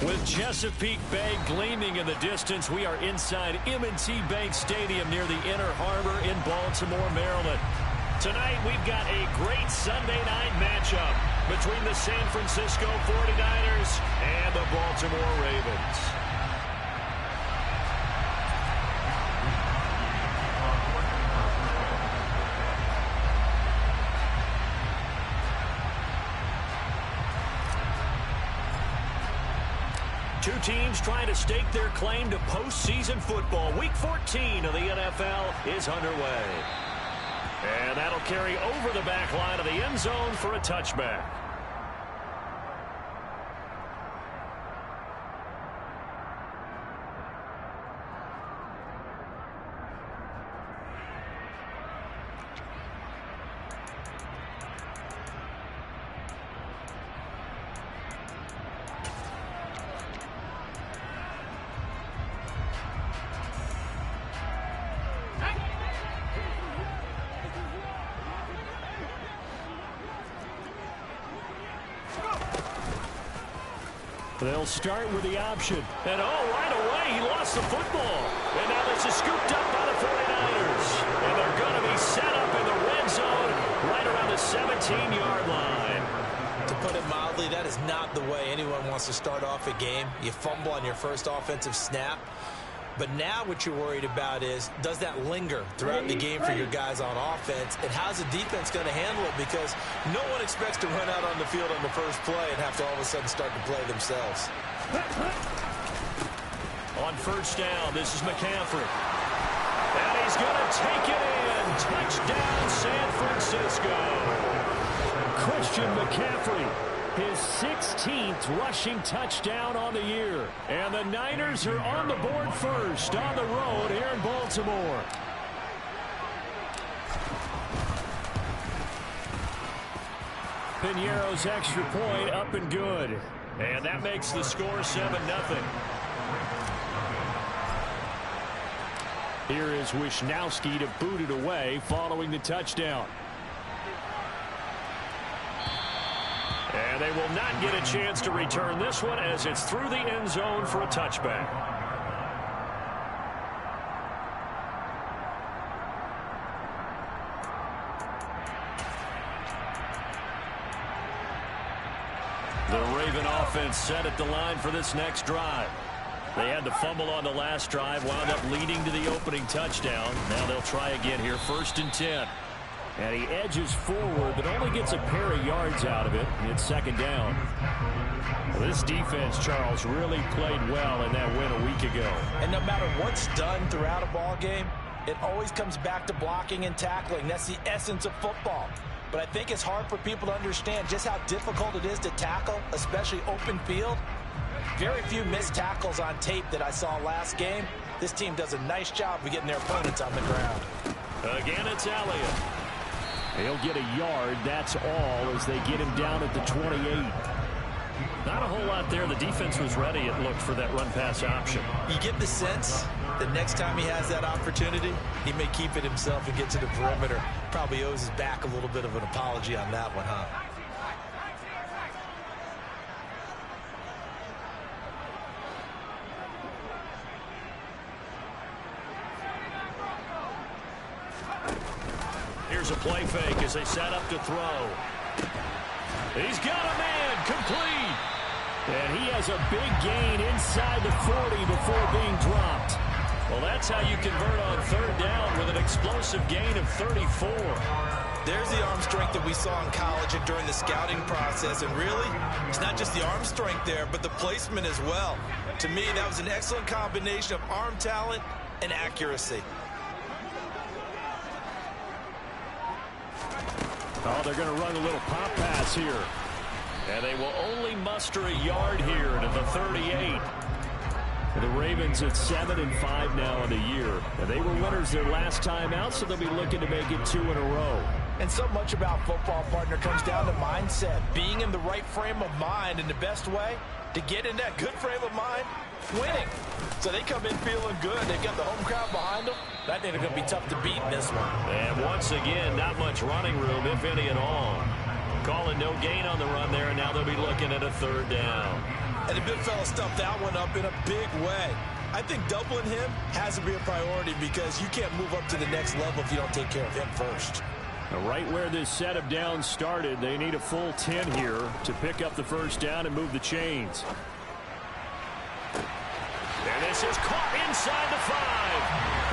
With Chesapeake Bay gleaming in the distance, we are inside M&T Bank Stadium near the Inner Harbor in Baltimore, Maryland. Tonight, we've got a great Sunday night matchup between the San Francisco 49ers and the Baltimore Ravens. Two teams trying to stake their claim to postseason football. Week 14 of the NFL is underway. And that'll carry over the back line of the end zone for a touchback. They'll start with the option. And right away, he lost the football. And now this is scooped up by the 49ers. And they're going to be set up in the red zone right around the 17-yard line. To put it mildly, that is not the way anyone wants to start off a game. You fumble on your first offensive snap. But now what you're worried about is, does that linger throughout the game for your guys on offense? And how's the defense going to handle it? Because no one expects to run out on the field on the first play and have to all of a sudden start to play themselves. On first down, this is McCaffrey. And he's going to take it in. Touchdown, San Francisco. Christian McCaffrey. His 16th rushing touchdown on the year. And the Niners are on the board first on the road here in Baltimore. Piñeiro's extra point up and good. And that makes the score 7-0. Here is Wisnowski to boot it away following the touchdown. And they will not get a chance to return this one as it's through the end zone for a touchback. The Raven offense set at the line for this next drive. They had to fumble on the last drive, wound up leading to the opening touchdown. Now they'll try again here, 1st and 10. And he edges forward, but only gets a pair of yards out of it. It's 2nd down. Well, this defense, Charles, really played well in that win a week ago. And no matter what's done throughout a ball game, it always comes back to blocking and tackling. That's the essence of football. But I think it's hard for people to understand just how difficult it is to tackle, especially open field. Very few missed tackles on tape that I saw last game. This team does a nice job of getting their opponents on the ground. Again, it's Elliott. He'll get a yard, that's all, as they get him down at the 28. Not a whole lot there. The defense was ready, it looked, for that run-pass option. You get the sense that next time he has that opportunity, he may keep it himself and get to the perimeter. Probably owes his back a little bit of an apology on that one, huh? Here's a play fake as they set up to throw. He's got a man, complete. And he has a big gain inside the 40 before being dropped. Well, that's how you convert on 3rd down with an explosive gain of 34. There's the arm strength that we saw in college and during the scouting process. And really, it's not just the arm strength there, but the placement as well. To me, that was an excellent combination of arm talent and accuracy. Oh, they're going to run a little pop pass here. And they will only muster a yard here to the 38. The Ravens at 7-5 now in the year. And they were winners their last time out, so they'll be looking to make it 2 in a row. And so much about football, partner, comes down to mindset. Being in the right frame of mind, and the best way to get in that good frame of mind, winning. So they come in feeling good. They've got the home crowd behind them. I think they're going to be tough to beat in this one. And once again, not much running room, if any at all. Calling no gain on the run there, and now they'll be looking at a 3rd down. And the big fella stuffed that one up in a big way. I think doubling him has to be a priority because you can't move up to the next level if you don't take care of him first. Right where this set of downs started, they need a full 10 here to pick up the first down and move the chains. And this is caught inside the 5.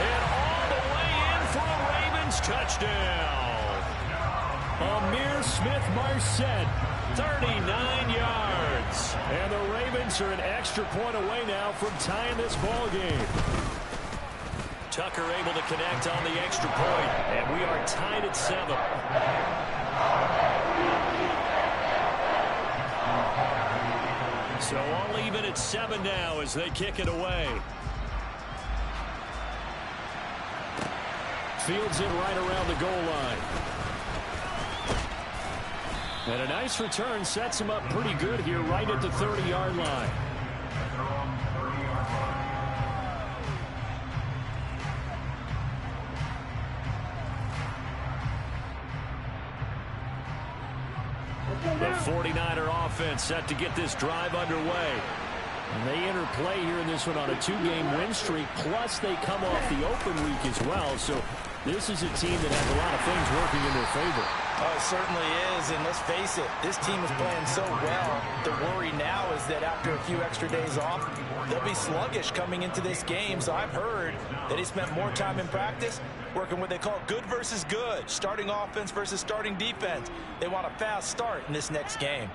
And all the way in for a Ravens touchdown. Amir Smith-Marset, 39 yards. And the Ravens are an extra point away now from tying this ball game. Tucker able to connect on the extra point, and we are tied at 7. So all even at 7 now as they kick it away. Fields it right around the goal line. And a nice return sets him up pretty good here right at the 30-yard line. The 49er offense set to get this drive underway. And they enter play here in this one on a 2-game win streak, plus they come off the open week as well. So this is a team that has a lot of things working in their favor. Oh, it certainly is, and let's face it, this team is playing so well. The worry now is that after a few extra days off, they'll be sluggish coming into this game. So I've heard that he spent more time in practice working what they call good versus good, starting offense versus starting defense. They want a fast start in this next game.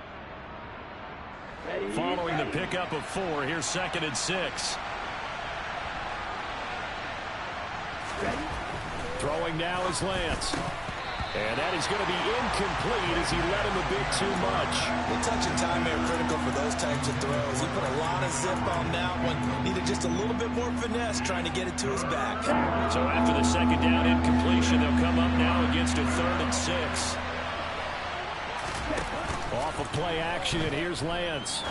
Following the pickup of 4, here's 2nd and 6. Throwing now is Lance. And that is going to be incomplete as he led him a bit too much. The touch and time are critical for those types of throws. He put a lot of zip on that one. Needed just a little bit more finesse trying to get it to his back. So after the 2nd down incompletion, they'll come up now against a 3rd and 6. Off of play action, and here's Lance.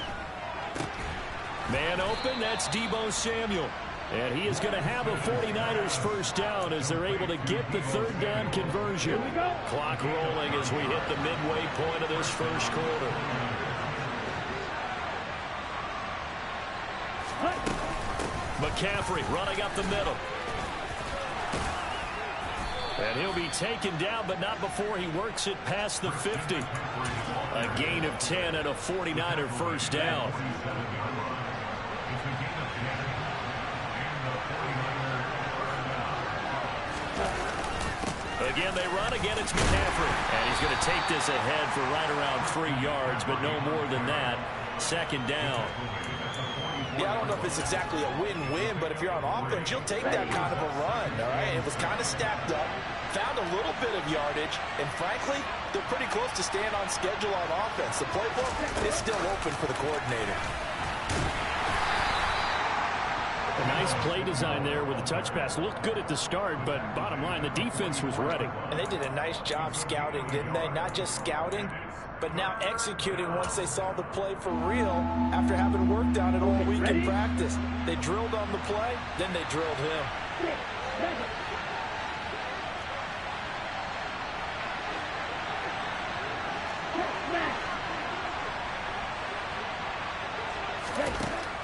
Man open, that's Deebo Samuel. And he is going to have a 49ers first down as they're able to get the 3rd down conversion. Clock rolling as we hit the midway point of this first quarter. McCaffrey running up the middle. And he'll be taken down, but not before he works it past the 50. A gain of 10 and a 49er first down. Again, they run. Again, it's McCaffrey. And he's going to take this ahead for right around 3 yards, but no more than that. 2nd down. Yeah, I don't know if it's exactly a win-win, but if you're on offense, you'll take that kind of a run, all right? It was kind of stacked up, found a little bit of yardage, and frankly, they're pretty close to staying on schedule on offense. The playbook is still open for the coordinator. A nice play design there with the touch pass. Looked good at the start, but bottom line, the defense was ready. And they did a nice job scouting, didn't they? Not just scouting, but now executing once they saw the play for real after having worked on it all week in practice. They drilled on the play, then they drilled him.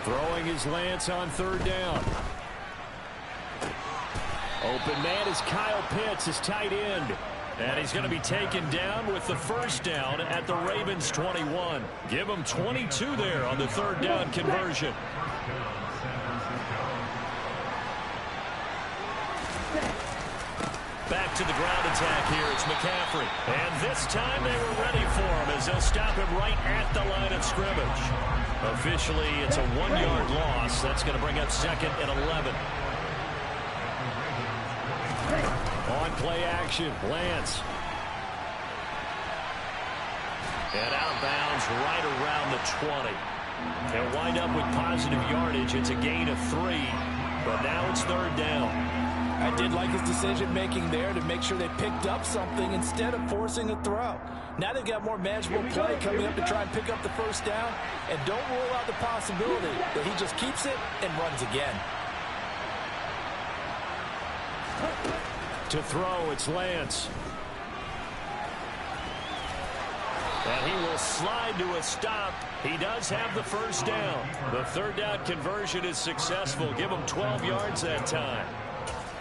Throwing his Lance on 3rd down. Open man is Kyle Pitts, his tight end. And he's going to be taken down with the first down at the Ravens 21. Give him 22 there on the 3rd down conversion. Back to the ground attack here. It's McCaffrey. And this time they were ready for him as they'll stop him right at the line of scrimmage. Officially, it's a 1-yard loss. That's going to bring up 2nd and 11. On play action, Lance. And outbounds right around the 20. They'll wind up with positive yardage. It's a gain of 3. But now it's 3rd down. I did like his decision-making there to make sure they picked up something instead of forcing a throw. Now they've got more manageable play coming up to try and pick up the first down. And don't rule out the possibility that he just keeps it and runs again. To throw, it's Lance. And he will slide to a stop. He does have the first down. The third down conversion is successful. Give him 12 yards that time.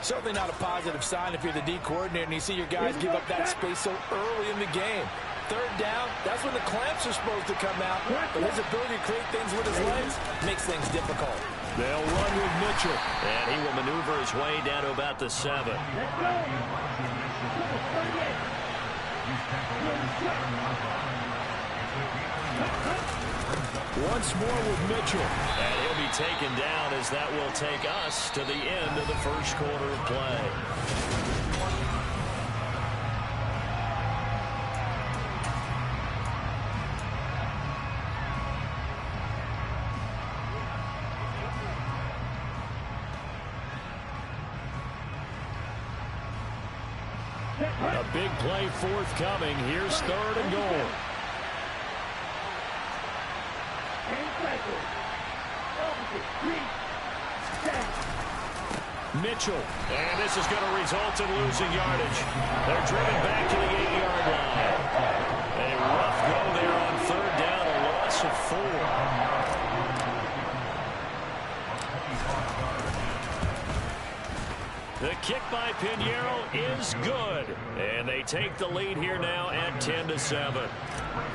Certainly not a positive sign if you're the D coordinator and you see your guys give up that space so early in the game. Third down, that's when the clamps are supposed to come out. But his ability to create things with his legs makes things difficult. They'll run with Mitchell. And he will maneuver his way down to about the 7. Once more with Mitchell. And he'll be taken down as that will take us to the end of the first quarter of play. A big play forthcoming. Here's 3rd and goal. Mitchell, and this is going to result in losing yardage. They're driven back to the 8-yard line. A rough go there on 3rd down, a loss of 4. The kick by Pinheiro is good. And they take the lead here now at 10-7.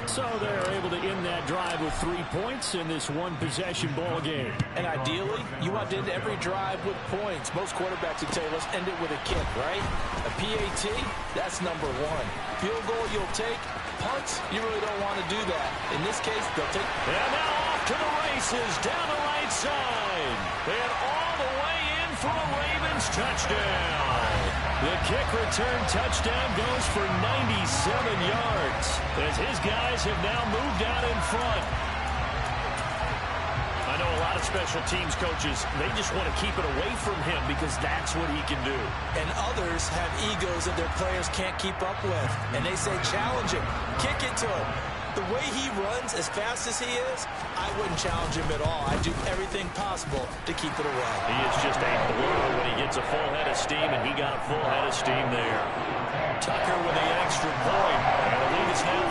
So they're able to end that drive with 3 points in this one-possession ball game. And ideally, you want to end every drive with points. Most quarterbacks would tell you, let's end it with a kick, right? A PAT, that's number 1. Field goal you'll take. Punts, you really don't want to do that. In this case, they'll take. And now off to the races down the right side. And all the way in for a Ravens touchdown. The kick return touchdown goes for 97 yards as his guys have now moved out in front. I know a lot of special teams coaches, they just want to keep it away from him because that's what he can do. And others have egos that their players can't keep up with. And they say, challenge him, kick it to him. The way he runs as fast as he is, I wouldn't challenge him at all. I'd do everything possible to keep it away. He is just a blur when he gets a full head of steam, and he got a full head of steam there. Tucker with the extra point, and the lead is now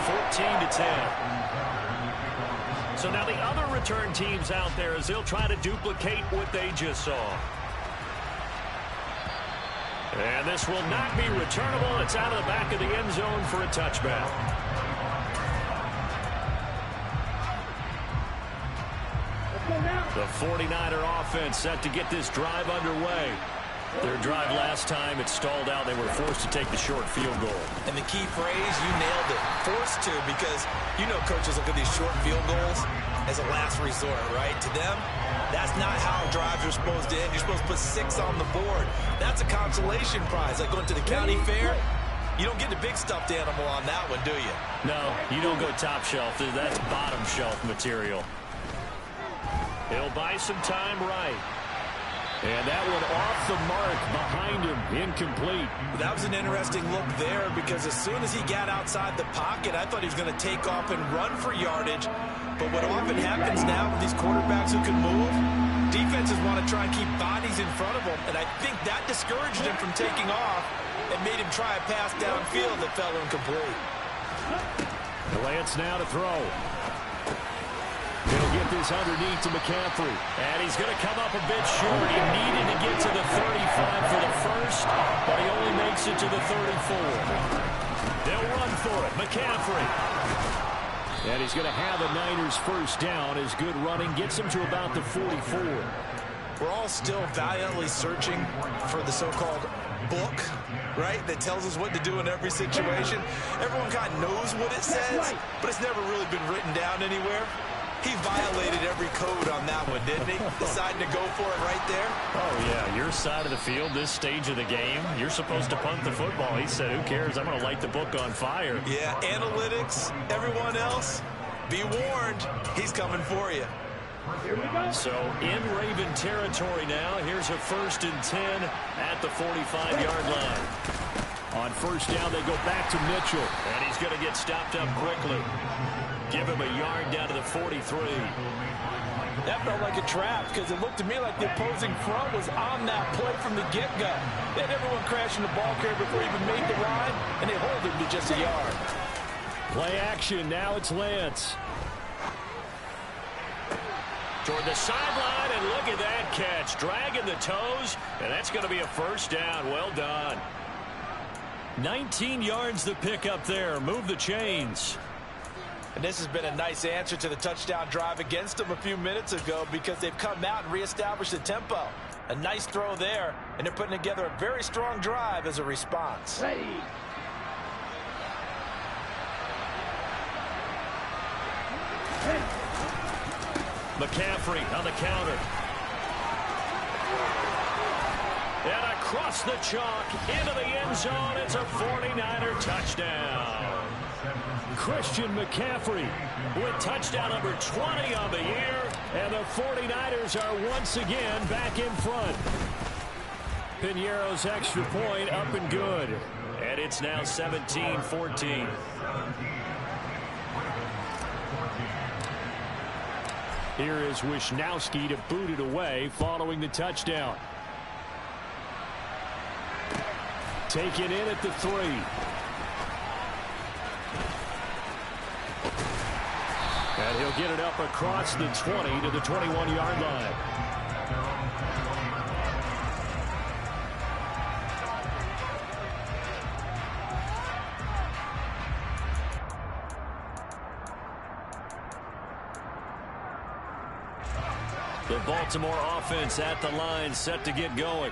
14-10. So now the other return teams out there as they'll try to duplicate what they just saw. And this will not be returnable. It's out of the back of the end zone for a touchback. The 49er offense set to get this drive underway. Their drive last time, it stalled out. They were forced to take the short field goal. And the key phrase, you nailed it. Forced to, because you know coaches look at these short field goals as a last resort, right? To them, that's not how drives are supposed to end. You're supposed to put 6 on the board. That's a consolation prize. Like going to the county fair, you don't get the big stuffed animal on that one, do you? No, you don't go top shelf. That's bottom shelf material. He'll buy some time right. And that one off the mark behind him, incomplete. That was an interesting look there because as soon as he got outside the pocket, I thought he was going to take off and run for yardage. But what often happens now with these quarterbacks who can move, defenses want to try and keep bodies in front of them. And I think that discouraged him from taking off and made him try a pass downfield that fell incomplete. Lance now to throw. He'll get this underneath to McCaffrey. And he's going to come up a bit short. He needed to get to the 35 for the first, but he only makes it to the 34. They'll run for it. McCaffrey. And he's going to have a Niners first down. His good running gets him to about the 44. We're all still valiantly searching for the so-called book, right, that tells us what to do in every situation. Everyone kind of knows what it says, but it's never really been written down anywhere. He violated every code on that one, didn't he? Deciding to go for it right there. Oh, yeah. Your side of the field, this stage of the game, you're supposed to punt the football. He said, who cares? I'm going to light the book on fire. Yeah, analytics, everyone else, be warned. He's coming for you. So in Raven territory now. Here's a 1st and 10 at the 45-yard line. On first down, they go back to Mitchell. And he's going to get stopped up quickly. Give him a yard down to the 43. That felt like a trap because it looked to me like the opposing front was on that play from the get-go. They had everyone crashing the ball carrier before he even made the ride, and they hold him to just a yard. Play action. Now it's Lance. Toward the sideline, and look at that catch. Dragging the toes, and that's going to be a first down. Well done. 19 yards the pick up there. Move the chains. And this has been a nice answer to the touchdown drive against them a few minutes ago because they've come out and reestablished the tempo. A nice throw there, and they're putting together a very strong drive as a response. Ready. McCaffrey on the counter. And across the chalk into the end zone. It's a 49er touchdown. Christian McCaffrey with touchdown number 20 on the year. And the 49ers are once again back in front. Piñeiro's extra point up and good. And it's now 17-14. Here is Wisnowski to boot it away following the touchdown. Taken in at the 3. And he'll get it up across the 20 to the 21-yard line. The Baltimore offense at the line, set to get going.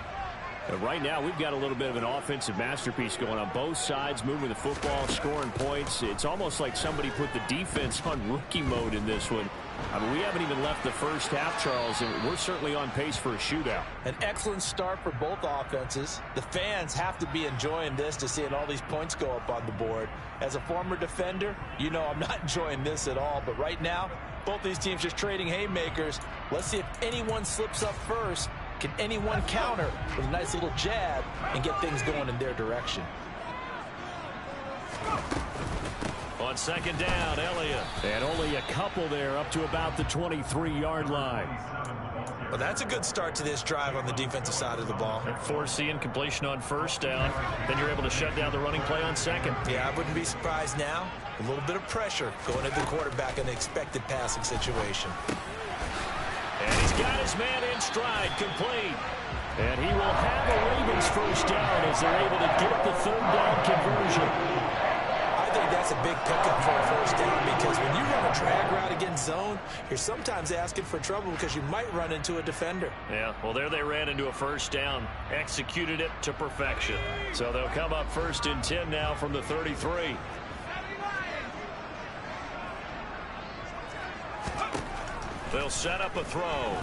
And right now, we've got a little bit of an offensive masterpiece going on both sides, moving the football, scoring points. It's almost like somebody put the defense on rookie mode in this one. I mean, we haven't even left the first half, Charles, and we're certainly on pace for a shootout. An excellent start for both offenses. The fans have to be enjoying this to seeing all these points go up on the board. As a former defender, you know I'm not enjoying this at all. But right now, both these teams just trading haymakers. Let's see if anyone slips up first. Can anyone counter with a nice little jab and get things going in their direction? On second down, Elliott. And only a couple there up to about the 23-yard line. Well, that's a good start to this drive on the defensive side of the ball. Foreseeing completion on first down. Then you're able to shut down the running play on second. Yeah, I wouldn't be surprised now. A little bit of pressure going at the quarterback in an expected passing situation. And he's got his man in stride, complete. And he will have a Ravens first down as they're able to get the third down conversion. I think that's a big pickup for a first down because when you run a drag route against zone, you're sometimes asking for trouble because you might run into a defender. Yeah, well, there they ran into a first down, executed it to perfection. So they'll come up first and 10 now from the 33. They'll set up a throw.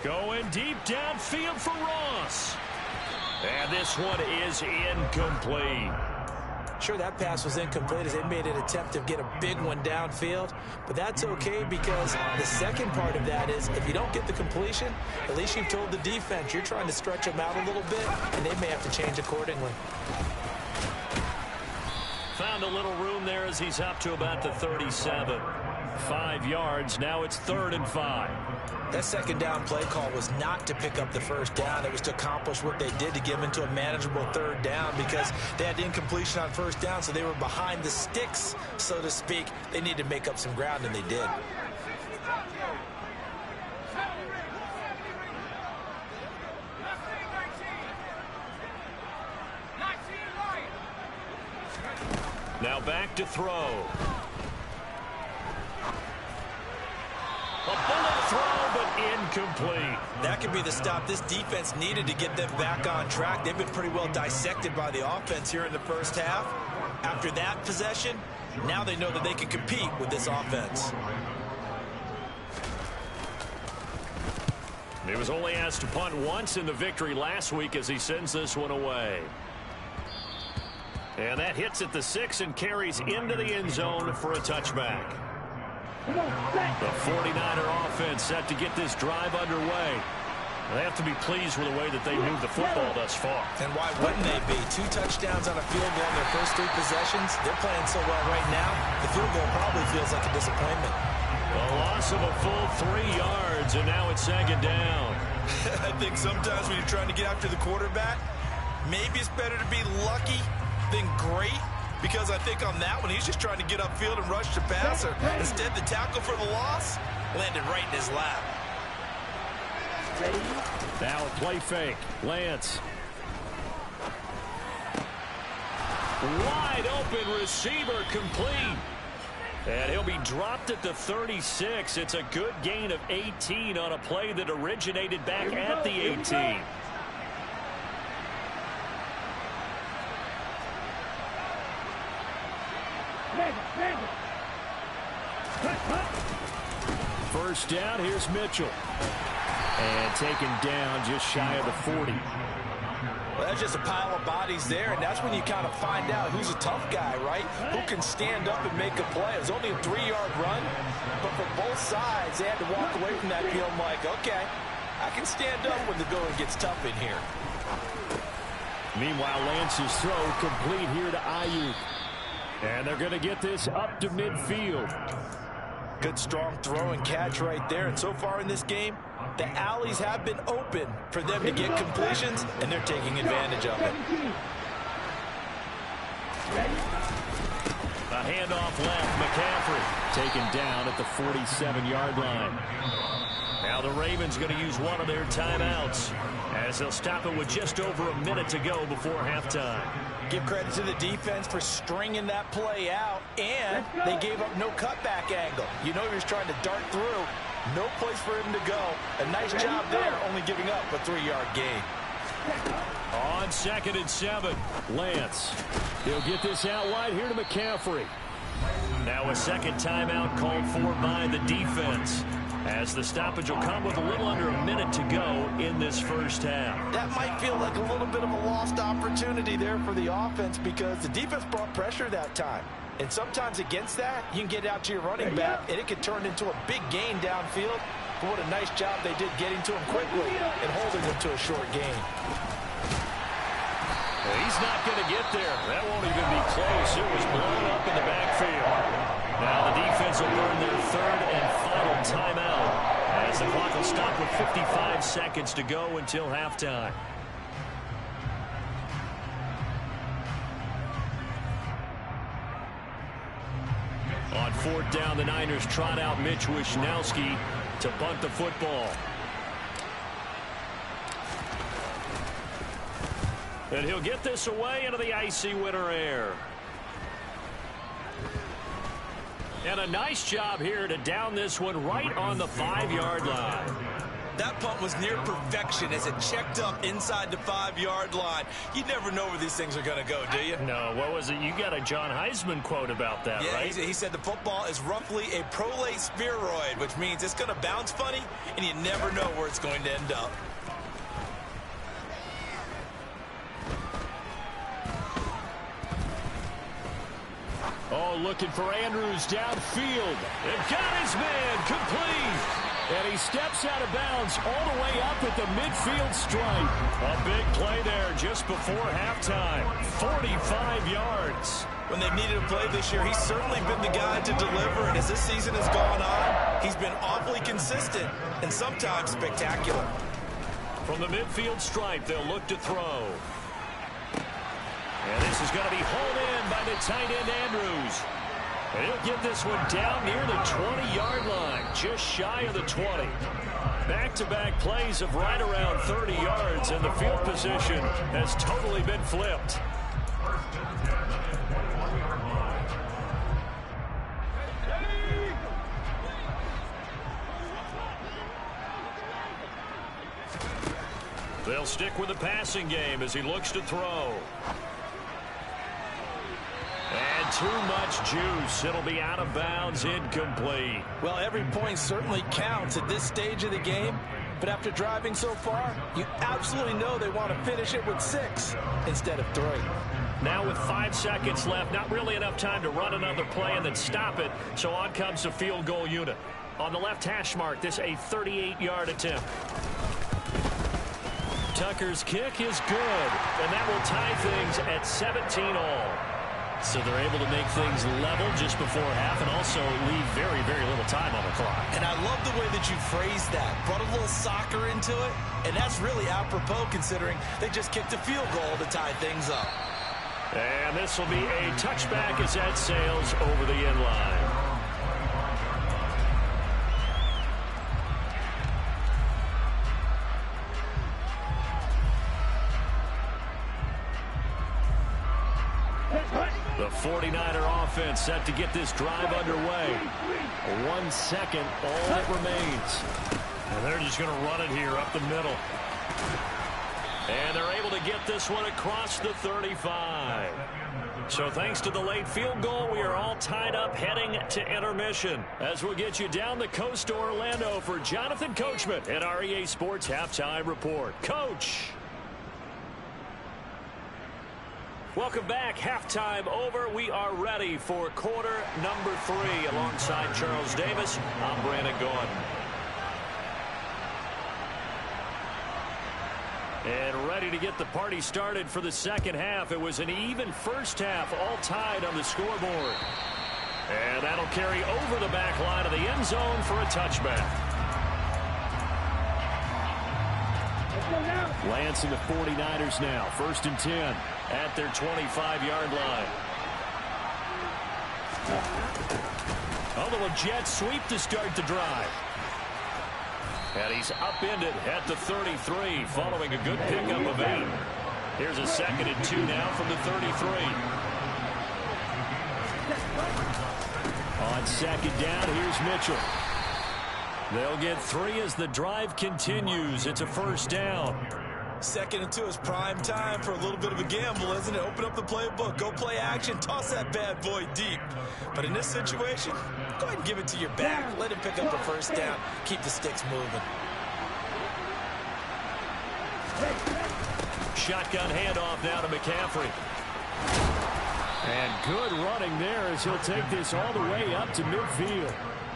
Going deep downfield for Ross. And this one is incomplete. Sure, that pass was incomplete as they made an attempt to get a big one downfield. But that's okay because the second part of that is if you don't get the completion, at least you've told the defense you're trying to stretch them out a little bit, and they may have to change accordingly. Found a little room there as he's up to about the 37. 5 yards. Now it's 3rd and 5. That second down play call was not to pick up the first down. It was to accomplish what they did to get them into a manageable third down because they had incompletion on first down, so they were behind the sticks, so to speak. They needed to make up some ground, and they did. Now back to throw. A bullet throw, but incomplete. That could be the stop this defense needed to get them back on track. They've been pretty well dissected by the offense here in the first half. After that possession, now they know that they can compete with this offense. He was only asked to punt once in the victory last week as he sends this one away. And that hits at the 6 and carries into the end zone for a touchback. The 49er offense set to get this drive underway. They have to be pleased with the way that they moved the football thus far. And why wouldn't they be? 2 touchdowns on a field goal in their first 3 possessions. They're playing so well right now, the field goal probably feels like a disappointment. A loss of a full 3 yards, and now it's 2nd down. I think sometimes when you're trying to get after the quarterback, maybe it's better to be lucky than great. because I think on that one, he's just trying to get upfield and rush the passer. Instead, the tackle for the loss landed right in his lap. Now a play fake. Lance. Wide open receiver, complete. And he'll be dropped at the 36. It's a good gain of 18 on a play that originated back at the 18. First down, here's Mitchell. And taken down just shy of the 40. Well, that's just a pile of bodies there, and that's when you kind of find out who's a tough guy, right? Who can stand up and make a play. It was only a 3-yard run, but for both sides, they had to walk away from that feeling like, okay, I can stand up when the going gets tough in here. Meanwhile, Lance's throw complete here to Ayuk. And they're going to get this up to midfield. Good, strong throw and catch right there. And so far in this game, the alleys have been open for them to get completions, and they're taking advantage of it. A handoff left. McCaffrey taken down at the 47-yard line. Now the Ravens going to use one of their timeouts as they'll stop it with just over a minute to go before halftime. Give credit to the defense for stringing that play out, and they gave up no cutback angle. You know he was trying to dart through. No place for him to go. A nice job there, only giving up a 3-yard gain. On 2nd and 7, Lance. He'll get this out wide here to McCaffrey. Now a second timeout called for by the defense, as the stoppage will come with a little under a minute to go in this first half. That might feel like a little bit of a lost opportunity there for the offense, because the defense brought pressure that time. And sometimes against that, you can get out to your running back, and it could turn into a big gain downfield. But what a nice job they did getting to him quickly and holding him to a short gain. Well, he's not going to get there. That won't even be close. It was blown up in the backfield. Now the defense will burn their third and final timeout, as the clock will stop with 55 seconds to go until halftime. On 4th down, the Niners trot out Mitch Wishnowski to bunt the football. And he'll get this away into the icy winter air. And a nice job here to down this one right on the 5-yard line. That punt was near perfection as it checked up inside the 5-yard line. You never know where these things are going to go, do you? No, what was it? You got a John Heisman quote about that, yeah, right? He said the football is roughly a prolate spheroid, which means it's going to bounce funny, and you never know where it's going to end up. Oh, looking for Andrews downfield. They've got his man complete. And he steps out of bounds all the way up at the midfield stripe. A big play there just before halftime. 45 yards. When they've needed a play this year, he's certainly been the guy to deliver. And as this season has gone on, he's been awfully consistent and sometimes spectacular. From the midfield stripe, they'll look to throw. And this is going to be hauled in by the tight end Andrews. And he'll get this one down near the 20-yard line, just shy of the 20. Back-to-back plays of right around 30 yards, and the field position has totally been flipped. They'll stick with the passing game as he looks to throw. And too much juice. It'll be out of bounds, incomplete. Well, every point certainly counts at this stage of the game. But after driving so far, you absolutely know they want to finish it with 6 instead of 3. Now with 5 seconds left, not really enough time to run another play and then stop it. So on comes the field goal unit. On the left hash mark, this a 38-yard attempt. Tucker's kick is good, and that will tie things at 17-all. So they're able to make things level just before half and also leave very, very little time on the clock. And I love the way that you phrased that. Brought a little soccer into it, and that's really apropos considering they just kicked a field goal to tie things up. And this will be a touchback as that sails over the end line. The 49er offense set to get this drive underway. 1 second, all that remains. And they're just going to run it here up the middle. And they're able to get this one across the 35. So thanks to the late field goal, we are all tied up heading to intermission. As we'll get you down the coast to Orlando for Jonathan Coachman at our EA Sports Halftime Report. Coach! Welcome back. Halftime over. We are ready for quarter number 3. Alongside Charles Davis, I'm Brandon Gaudin. And ready to get the party started for the second half. It was an even first half, all tied on the scoreboard. And that'll carry over the back line of the end zone for a touchback. Lance and the 49ers now. 1st and 10 at their 25-yard line. A little jet sweep to start the drive. And he's upended at the 33 following a good pickup of 8. Here's a 2nd and 2 now from the 33. On 2nd down, here's Mitchell. They'll get 3 as the drive continues. It's a 1st down. 2nd and 2 is prime time for a little bit of a gamble, isn't it? Open up the playbook, go play action, toss that bad boy deep. But in this situation, go ahead and give it to your back. Let him pick up the 1st down. Keep the sticks moving. Shotgun handoff now to McCaffrey. And good running there as he'll take this all the way up to midfield.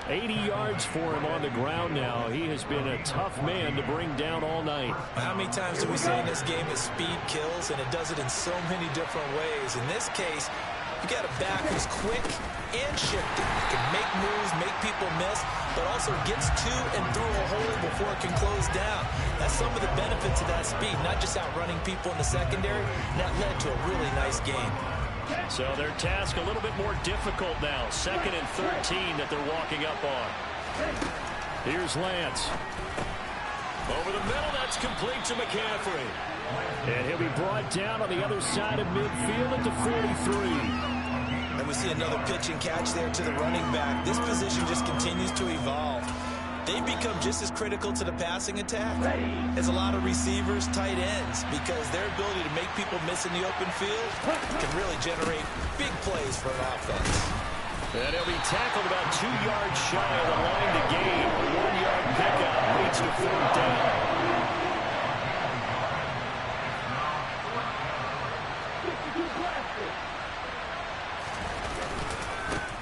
80 yards for him on the ground now. He has been a tough man to bring down all night. How many times do we say in this game that speed kills, and it does it in so many different ways? In this case, you got a back who's quick and shifty. Can make moves, make people miss, but also gets to and through a hole before it can close down. That's some of the benefits of that speed, not just outrunning people in the secondary. And that led to a really nice game. So their task a little bit more difficult now. 2nd and 13 that they're walking up on. Here's Lance. Over the middle, that's complete to McCaffrey. And he'll be brought down on the other side of midfield at the 43. And we see another pitch and catch there to the running back. This position just continues to evolve. They become just as critical to the passing attack as a lot of receivers, tight ends, because their ability to make people miss in the open field can really generate big plays for an offense. And he'll be tackled about 2 yards shy of the line to gain. A 1-yard pickup leads to 4th down.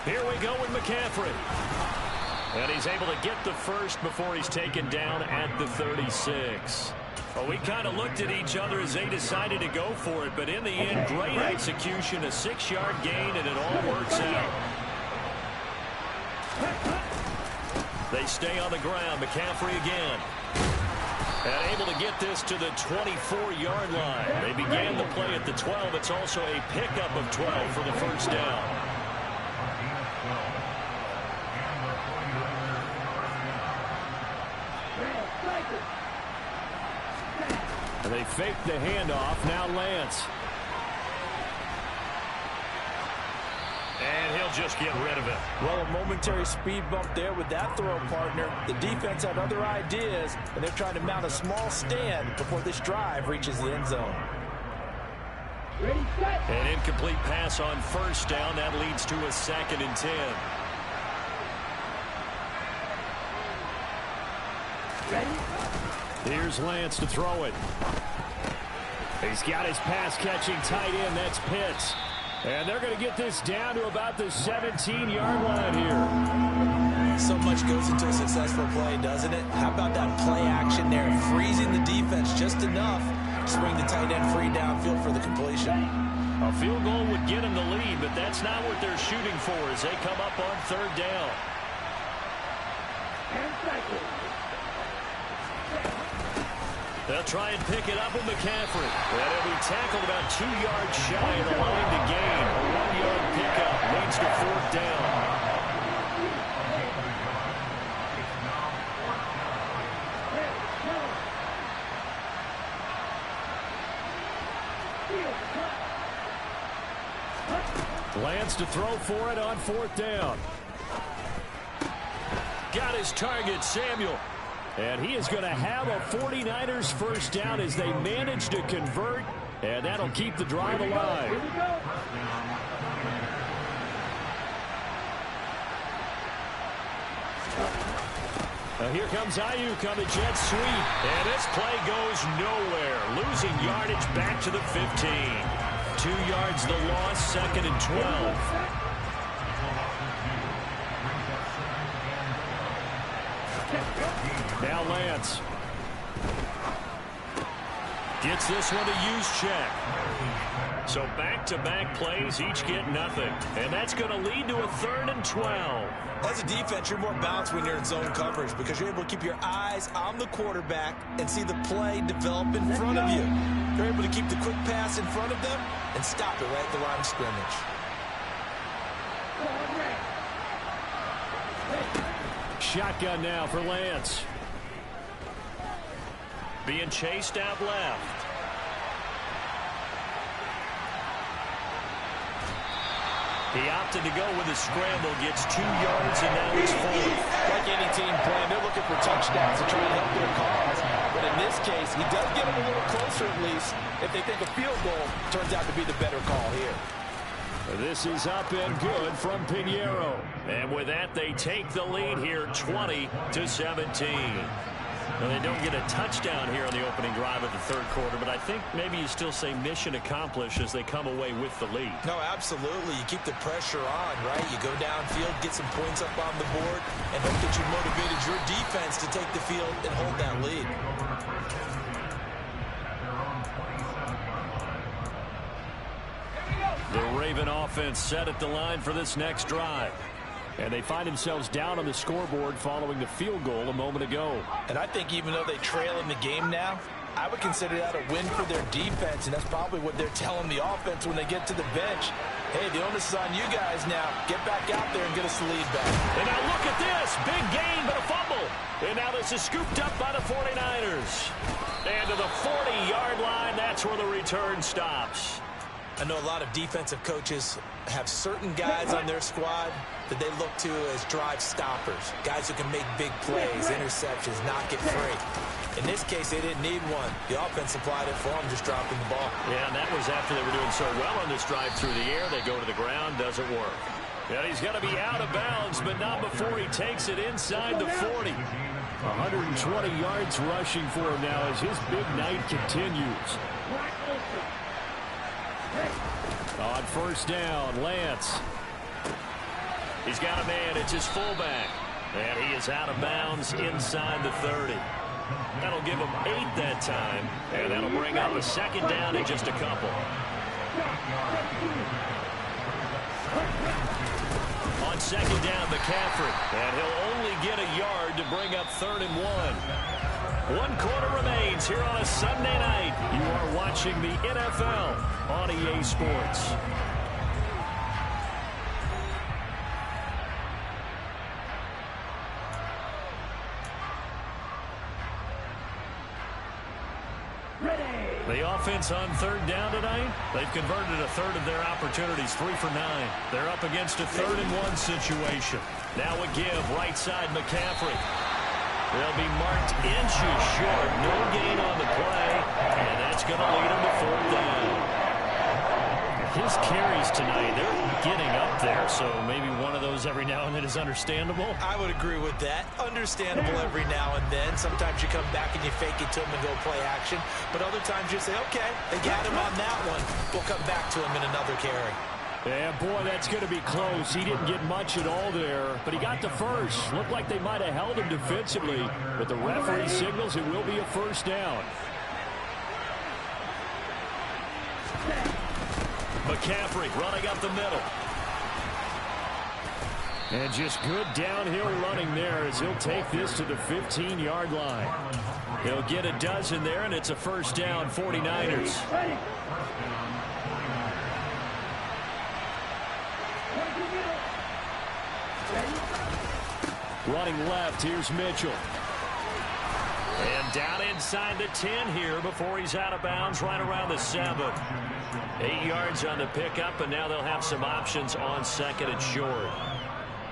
Here we go with McCaffrey. And he's able to get the 1st before he's taken down at the 36. Well, we kind of looked at each other as they decided to go for it, but in the end, great execution, a 6-yard gain, and it all works out. They stay on the ground. McCaffrey again. And able to get this to the 24-yard line. They began the play at the 12. It's also a pickup of 12 for the 1st down. They fake the handoff. Now Lance. And he'll just get rid of it. Well, a momentary speed bump there with that throw, partner. The defense had other ideas, and they're trying to mount a small stand before this drive reaches the end zone. An incomplete pass on 1st down. That leads to a 2nd and 10. Here's Lance to throw it. He's got his pass-catching tight end. That's Pitts. And they're going to get this down to about the 17-yard line here. So much goes into a successful play, doesn't it? How about that play action there? Freezing the defense just enough to swing the tight end free downfield for the completion. A field goal would get them the lead, but that's not what they're shooting for as they come up on 3rd down. They'll try and pick it up with McCaffrey. And he'll be tackled about 2 yards shy of the line to gain. A 1-yard pickup leads to 4th down. Lance to throw for it on 4th down. Got his target, Samuel. And he is going to have a 49ers first down as they manage to convert. And that'll keep the drive alive. Here comes Ayuk on the jet sweep. And this play goes nowhere. Losing yardage back to the 15. 2 yards the loss, 2nd and 12. Now Lance. Gets this one to use check. So back-to-back plays, each get nothing. And that's going to lead to a 3rd and 12. As a defense, you're more balanced when you're in zone coverage because you're able to keep your eyes on the quarterback and see the play develop in front of you. You're able to keep the quick pass in front of them and stop it right at the line of scrimmage. Shotgun now for Lance. Being chased out left. He opted to go with a scramble, gets 2 yards, and now he's 4th. Like any team playing, they're looking for touchdowns to try and help their cause. But in this case, he does get them a little closer at least if they think a field goal turns out to be the better call here. This is up and good from Pinheiro. And with that, they take the lead here 20-17. Well, they don't get a touchdown here on the opening drive of the 3rd quarter, but I think maybe you still say mission accomplished as they come away with the lead. No, absolutely. You keep the pressure on, right? You go downfield, get some points up on the board, and hope that you motivated your defense to take the field and hold that lead. The Raven offense set at the line for this next drive. And they find themselves down on the scoreboard following the field goal a moment ago. And I think even though they trail in the game now, I would consider that a win for their defense, and that's probably what they're telling the offense when they get to the bench. Hey, the onus is on you guys now. Get back out there and get us the lead back. And now look at this. Big gain, but a fumble. And now this is scooped up by the 49ers. And to the 40-yard line, that's where the return stops. I know a lot of defensive coaches have certain guys on their squad that they look to as drive stoppers, guys who can make big plays, interceptions, knock it free. In this case, they didn't need one. The offense supplied it for them, just dropping the ball. Yeah, and that was after they were doing so well on this drive through the air. They go to the ground, doesn't work. Yeah, he's going to be out of bounds, but not before he takes it inside the 40. 120 yards rushing for him now as his big night continues. On 1st down, Lance. He's got a man. It's his fullback. And he is out of bounds inside the 30. That'll give him 8 that time. And that'll bring up a 2nd down in just a couple. On 2nd down, McCaffrey. And he'll only get a yard to bring up 3rd and 1. 1 quarter remains here on a Sunday night. You are watching the NFL on EA Sports. The offense on 3rd down tonight, they've converted a 1/3 of their opportunities, 3 for 9. They're up against a 3rd and 1 situation. Now a give, right side McCaffrey. They'll be marked inches short. No gain on the play, and that's going to lead them to 4th down. His carries tonight, they're getting up there, so maybe one of those every now and then is understandable. I would agree with that. Understandable every now and then. Sometimes you come back and you fake it to him and go play action. But other times you say, okay, they got him on that one. We'll come back to him in another carry. Yeah, boy, that's going to be close. He didn't get much at all there, but he got the first. Looked like they might have held him defensively, but the referee signals it will be a 1st down. McCaffrey running up the middle. And just good downhill running there as he'll take this to the 15-yard line. He'll get a dozen there, and it's a first down, 49ers. Running left, here's Mitchell. And down inside the 10 here before he's out of bounds right around the 7. 8 yards on the pickup, and now they'll have some options on second and short.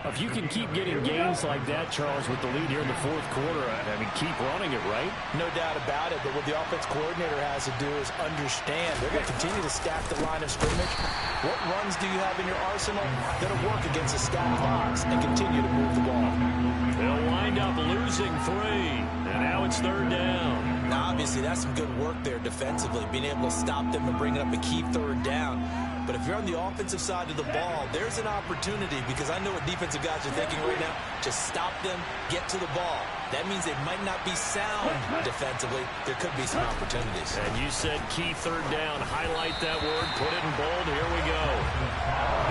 If you can keep getting gains like that, Charles, with the lead here in the fourth quarter, I mean, keep running it, right? No doubt about it, but what the offense coordinator has to do is understand they're going to continue to stack the line of scrimmage. What runs do you have in your arsenal that'll work against a stacked box and continue to move the ball? They'll wind up losing 3, and now it's third down. Now, obviously, that's some good work there defensively, being able to stop them and bring up a key third down. But if you're on the offensive side of the ball, there's an opportunity, because I know what defensive guys are thinking right now. Just stop them, get to the ball. That means they might not be sound defensively. There could be some opportunities. And you said key third down. Highlight that word. Put it in bold. Here we go.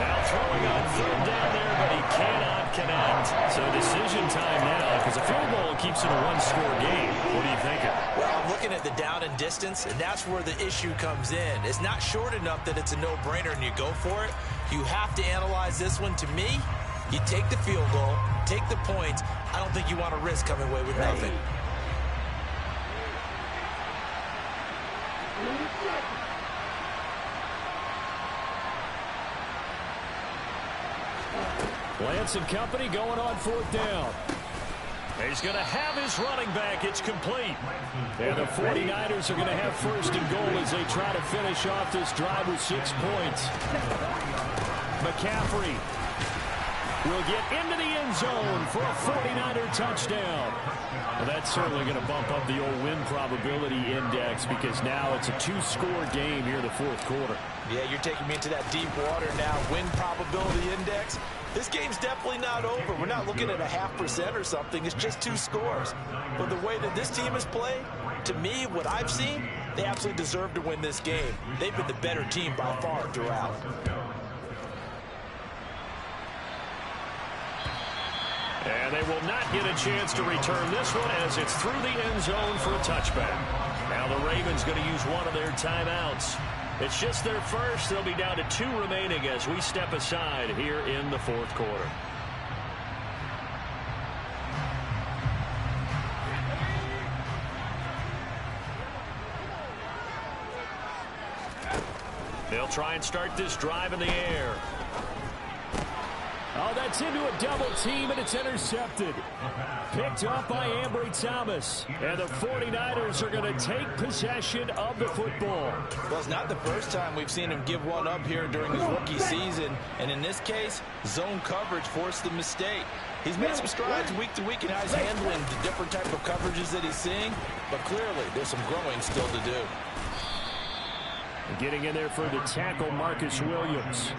Now throwing on third down there, but he cannot connect. So decision time now, because a field goal keeps it a one-score game. What are you thinking? Well, I'm looking at the down and distance, and that's where the issue comes in. It's not short enough that it's a no-brainer and you go for it. You have to analyze this one. To me, you take the field goal, take the points. I don't think you want to risk coming away with nothing. Lance and company going on fourth down. He's going to have his running back. It's complete. And the 49ers are going to have first and goal as they try to finish off this drive with 6 points. McCaffrey will get into the end zone for a 49er touchdown. Well, that's certainly going to bump up the old win probability index, because now it's a 2-score game here in the fourth quarter. Yeah, you're taking me into that deep water now. Win probability index. This game's definitely not over. We're not looking at a 0.5% or something. It's just 2 scores. But the way that this team has played, to me, what I've seen, they absolutely deserve to win this game. They've been the better team by far throughout. And they will not get a chance to return this one as it's through the end zone for a touchback. Now the Ravens going to use one of their timeouts. It's just their first. They'll be down to 2 remaining as we step aside here in the fourth quarter. They'll try and start this drive in the air. Oh, that's into a double team, and it's intercepted. Picked up by Ambry Thomas. And the 49ers are going to take possession of the football. Well, it's not the first time we've seen him give one up here during his rookie season. And in this case, zone coverage forced the mistake. He's made some strides week to week in how he's handling the different type of coverages that he's seeing. But clearly, there's some growing still to do. Getting in there for the tackle, Marcus Williams.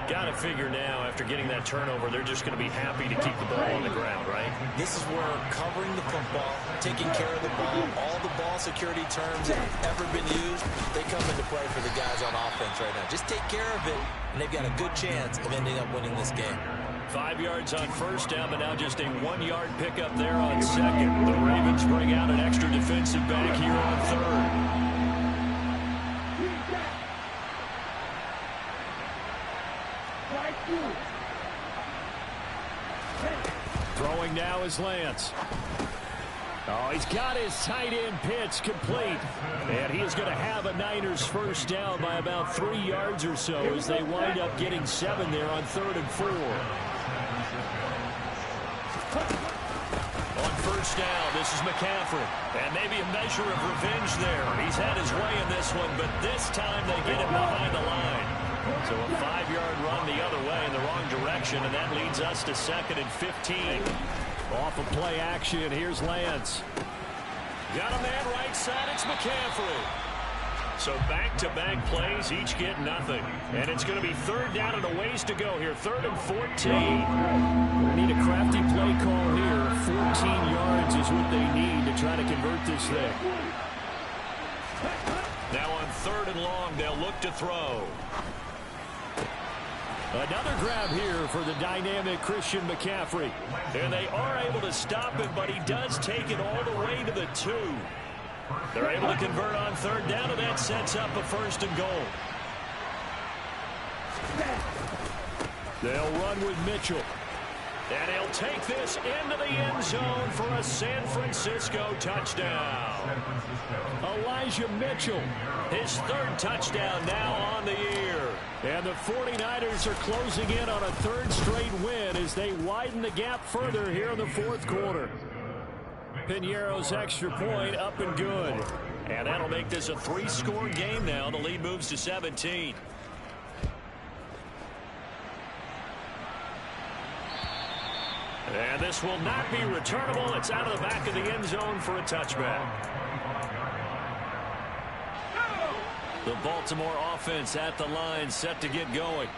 Got to figure now, after getting that turnover, they're just going to be happy to keep the ball on the ground, right? This is where covering the football, taking care of the ball, all the ball security terms that have ever been used, they come into play for the guys on offense right now. Just take care of it, and they've got a good chance of ending up winning this game. 5 yards on first down, but now just a 1-yard pickup there on second. The Ravens bring out an extra defensive back here on third. Throwing now is Lance. Oh, he's got his tight end pitch complete. And he is going to have a Niners first down by about 3 yards or so as they wind up getting 7 there on 3rd and 4. On first down, this is McCaffrey. And maybe a measure of revenge there. He's had his way in this one, but this time they get him behind the line. So a 5-yard run the other way in the wrong direction, and that leads us to 2nd and 15. Off of play action, here's Lance. Got a man right side, it's McCaffrey. So back-to-back plays, each get nothing. And it's going to be 3rd down and a ways to go here. 3rd and 14. We need a crafty play call here. 14 yards is what they need to try to convert this thing. Now on 3rd and long, they'll look to throw. Another grab here for the dynamic Christian McCaffrey. And they are able to stop him, but he does take it all the way to the 2. They're able to convert on third down, and that sets up a 1st and goal. They'll run with Mitchell. And he'll take this into the end zone for a San Francisco touchdown. Elijah Mitchell, his 3rd touchdown now on the year. And the 49ers are closing in on a 3rd straight win as they widen the gap further here in the 4th quarter. Piñeiro's extra point up and good. And that'll make this a 3-score game now. The lead moves to 17. And this will not be returnable. It's out of the back of the end zone for a touchback. The Baltimore offense at the line, set to get going.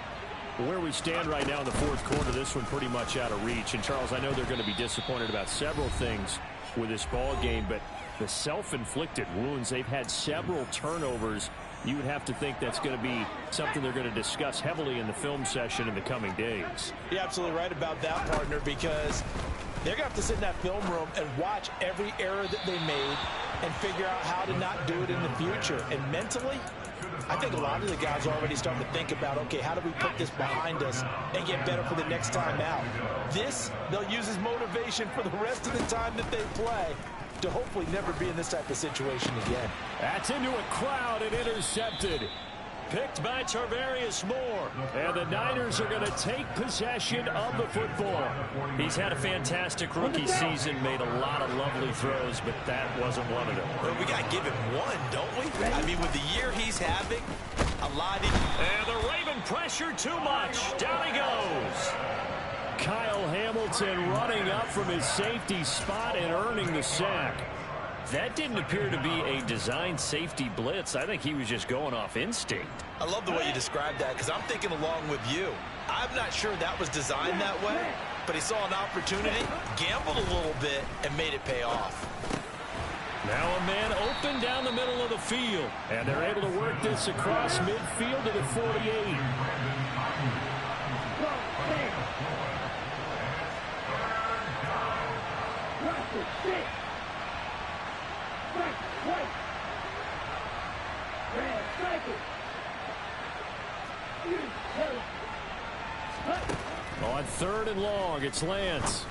Where we stand right now in the 4th quarter, this one pretty much out of reach. And, Charles, I know they're going to be disappointed about several things with this ball game, but the self-inflicted wounds, they've had several turnovers. You would have to think that's going to be something they're going to discuss heavily in the film session in the coming days. You're absolutely right about that, partner, because they're going to have to sit in that film room and watch every error that they made and figure out how to not do it in the future. And mentally, I think a lot of the guys are already starting to think about, okay, how do we put this behind us and get better for the next time out? This, they'll use as motivation for the rest of the time that they play to hopefully never be in this type of situation again. That's into a crowd and intercepted. Picked by Tarvarius Moore. And the Niners are going to take possession of the football. He's had a fantastic rookie season, made a lot of lovely throws, but that wasn't one of them. Well, we got to give him one, don't we? I mean, with the year he's having, a lot. And the Raven pressure too much. Down he goes. Kyle Hamilton running up from his safety spot and earning the sack. That didn't appear to be a designed safety blitz. I think he was just going off instinct. I love the way you described that because I'm thinking along with you. I'm not sure that was designed that way, but he saw an opportunity, gambled a little bit, and made it pay off. Now a man open down the middle of the field, and they're able to work this across midfield to the 48. On 3rd and long, it's Lance.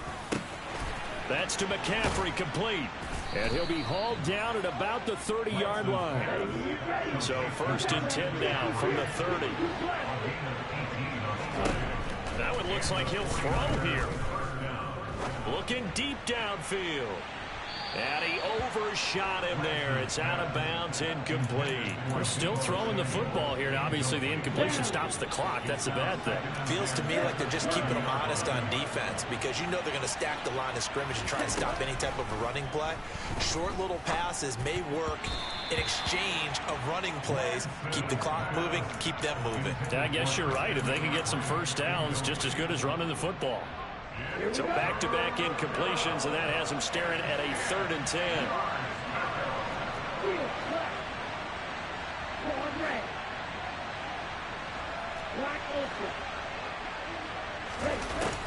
That's to McCaffrey, complete. And he'll be hauled down at about the 30-yard line. So 1st and 10 now from the 30. That one looks like he'll throw here. Looking deep downfield. And he overshot him there. It's out of bounds, incomplete. We're still throwing the football here. Now, obviously, the incompletion stops the clock. That's a bad thing. Feels to me like they're just keeping them honest on defense because you know they're going to stack the line of scrimmage and try and stop any type of a running play. Short little passes may work in exchange of running plays. Keep the clock moving, keep them moving. I guess you're right. If they can get some first downs, just as good as running the football. So back-to-back incompletions, and that has him staring at a 3rd and 10.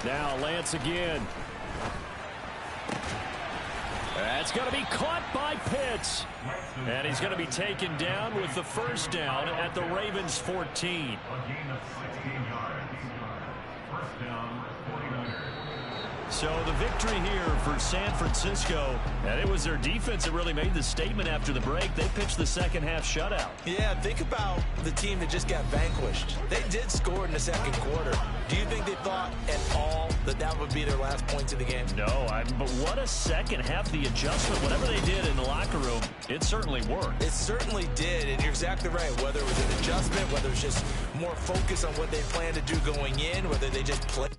Now Lance again. That's going to be caught by Pitts. And he's going to be taken down with the 1st down at the Ravens' 14. So the victory here for San Francisco, and it was their defense that really made the statement after the break. They pitched the second half shutout. Yeah, think about the team that just got vanquished. They did score in the 2nd quarter. Do you think they thought at all that that would be their last points of the game? No, but what a second half. The adjustment, whatever they did in the locker room, it certainly worked. It certainly did, and you're exactly right. Whether it was an adjustment, whether it was just more focus on what they planned to do going in, whether they just played.